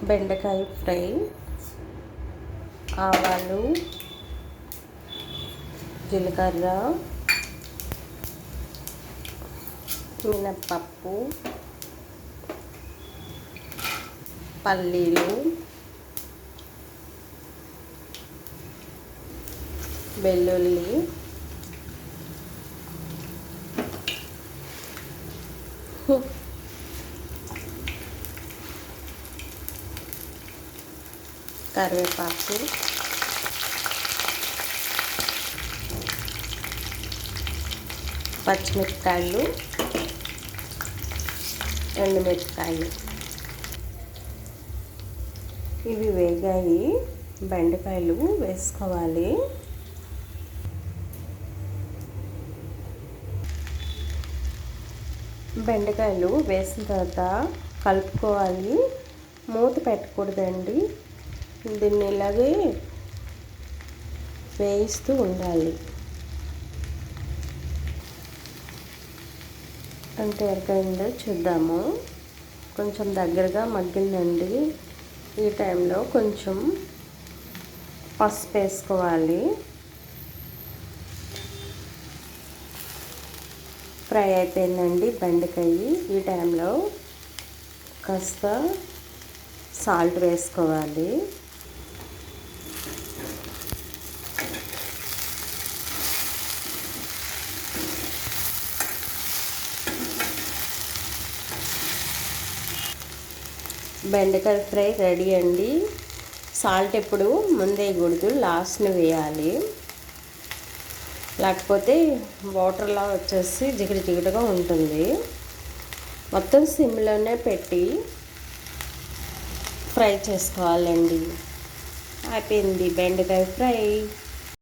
బెండకాయ ఫ్రై, ఆవాలు, జీలకర్ర, మినప్పప్పు, పల్లీలు, వెల్లుల్లి, కరివేపాకు, పచ్చిమిరపకాయలు, ఎండుమిరపకాయలు. ఇవి వేగాయి, బెండకాయలు వేసుకోవాలి. బెండకాయలు వేసిన తర్వాత కలుపుకోవాలి, మూత పెట్టకూడదండి. దీన్ని ఇలాగే వేయిస్తూ ఉండాలి. అంటే ఎరగైందో చూద్దాము. కొంచెం దగ్గరగా మగ్గిందండి. ఈ టైంలో కొంచెం పసుపు వేసుకోవాలి. ఫ్రై అయిపోయిందండి బెండకాయ. ఈ టైంలో కాస్త సాల్ట్ వేసుకోవాలి. బెండకాయ ఫ్రై రెడీ అండి. సాల్ట్ ఎప్పుడు ముందే వేయకూడదు, లాస్ట్ని వేయాలి. లేకపోతే వాటర్లా వచ్చేసి జిగిడి జిగిడిగా ఉంటుంది. మొత్తం సిమ్లోనే పెట్టి ఫ్రై చేసుకోవాలండి. అయిపోయింది బెండకాయ ఫ్రై.